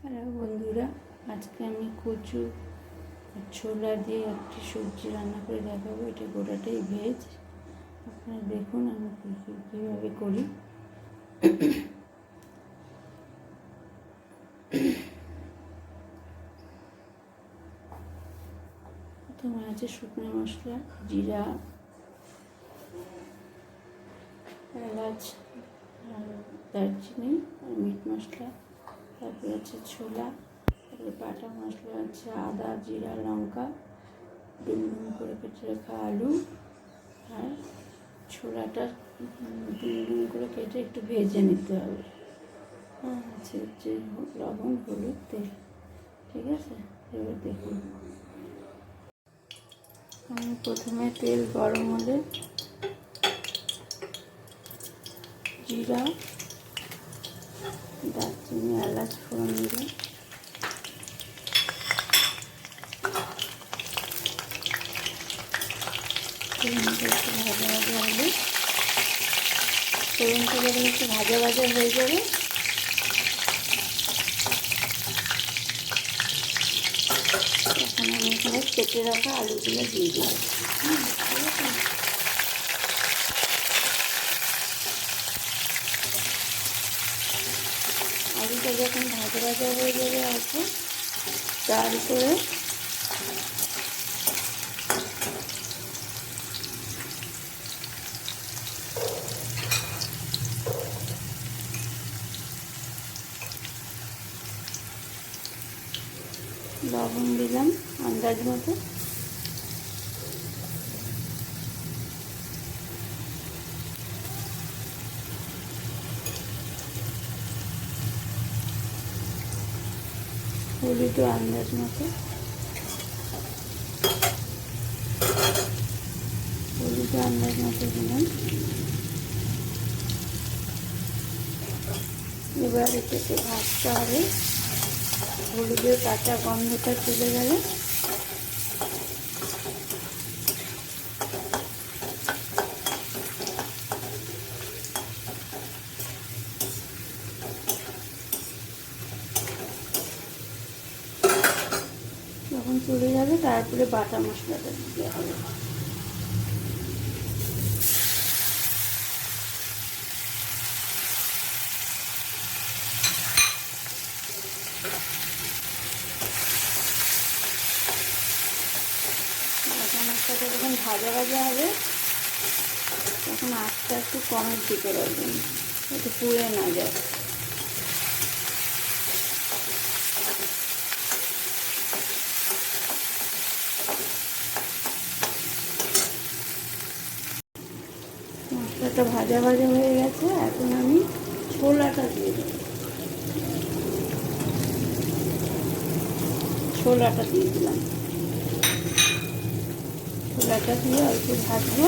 Hello বন্ধুরা, আজকে আমি কচু আর ছোলা দিয়ে একটি সবজি রান্না করে দেখাবো। এটা গোটাটাই ভেজ। আপনারা দেখুন আমি কীভাবে করি। প্রথমে আছে শুকনো মশলা, জিরা, এলাচ, দারচিনি আর মিট মশলা। তারপরে আছে ছোলা, তারপরে বাটা মশলা আছে আদা, জিরা, লঙ্কা, ডুমডুম করে কেটে রাখা আলু, আর ছোলাটা ডুমডুম করে কেটে একটু ভেজে নিতে হবে। আছে যে লবণ, হলুদ, তেল। ঠিক আছে, এবার দেখুন। আমি প্রথমে তেল গরম হলে জিরা, দারচিনি, এলাচ ফোড়ন দিলাম। ফোড়নটা একটু ভাজা ভাজা হলে ফোড়নটা যখন একটু ভাজা ভাজা হয়ে যাবে তখন আমি এখানে কেটে রাখা আলুগুলো দিয়ে দিলাম। ঠিক আছে, আলুটা যখন ভাজা ভাজা হয়ে যাবে অল্প তারপরে লবণ দিলাম আন্দাজ মতো, হলুদও আন্দাজ মতো, দিলাম। এবার এটাকে ভাজতে হবে। হলুদের কাঁচা গন্ধটা চলে গেলে যখন চলে যাবে তারপরে বাটা মশলাটা দিতে হবে। বাটা মশলাটা যখন ভাজা ভাজা হবে তখন আস্তে আস্তে কমের দিকে রাখবেন, একটু পুড়ে না যায়। মশলাটা ভাজা ভাজা হয়ে গেছে, এখন আমি ছোলাটা দিয়ে দেবো। ছোলাটা দিয়ে দিলাম। ছোলাটা দিয়ে অল্প ভাজবো।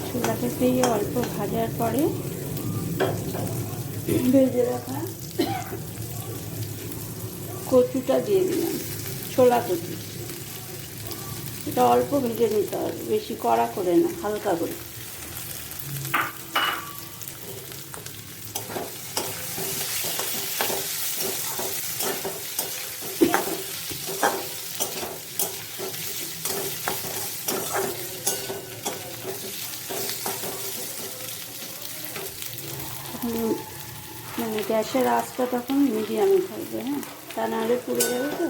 ছোলাটা দিয়ে অল্প ভাজার পরে ভেজে রাখা কচুটা দিয়ে দিলাম, ছোলা কচু। এটা অল্প ভেজে নিতে হবে, বেশি কড়া করে না, হালকা করে। মানে গ্যাসের আঁচটা তখন মিডিয়ামে থাকবে, হ্যাঁ, তা নাহলে পুড়ে যাবে। তো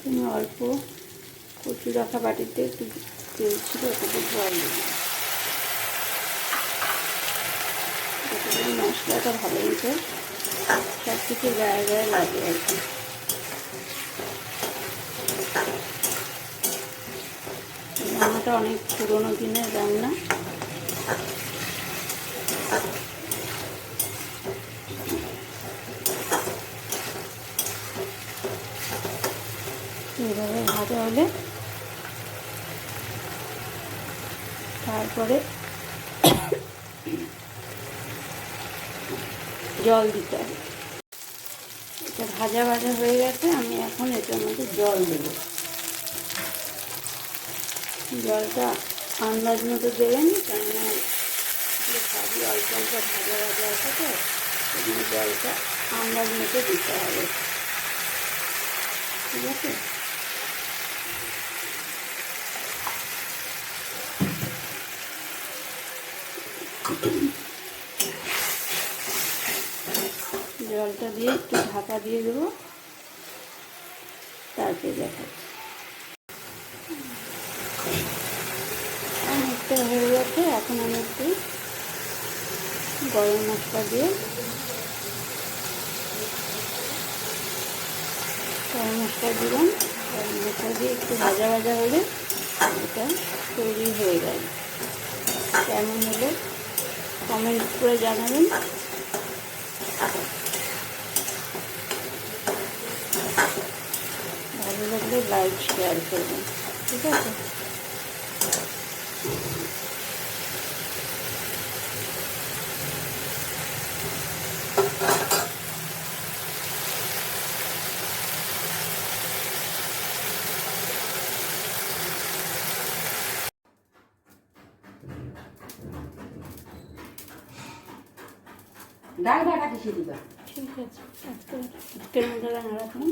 তুমি অল্প কচু রাখা বাটিতে একটু তেল ছিল, ওটাতে জল দেবে, যাতে মশলাটা ভালো মতো সব কিছু গায়ে গায়ে লাগে আর কি। রান্নাটা অনেক পুরোনো দিনের রান্না। এভাবে ভাজা হলে তারপরে জল দিতে হবে। এটা ভাজা ভাজা হয়ে গেছে, আমি এখন এটার মধ্যে জল দেব। জলটা আন্দাজ মতো দেবেন, কেননা সবই অল্প অল্প ভাজা ভাজা আছে তো, এখানে জলটা আন্দাজ মতো দিতে হবে। ঠিক আছে, জলটা দিয়ে একটু ঢাকা দিয়ে দেবো, তারপরে দেখাচ্ছি। অনেকটা হয়ে গেছে, এখন আমি একটু গরম মশলা দিয়ে গরম মশলা দিলাম। গরম মশলা দিয়ে একটু ভাজা ভাজা হলে এটা তৈরি হয়ে গেল। কেমন হলো কমেন্ট করে জানাবেন। ভালো লাগলে লাইক শেয়ার করবেন। ঠিক আছে, ডাল ভাটা কিসে দিবা? ঠিক আছে, আজকের মতো রান্না রাখুন।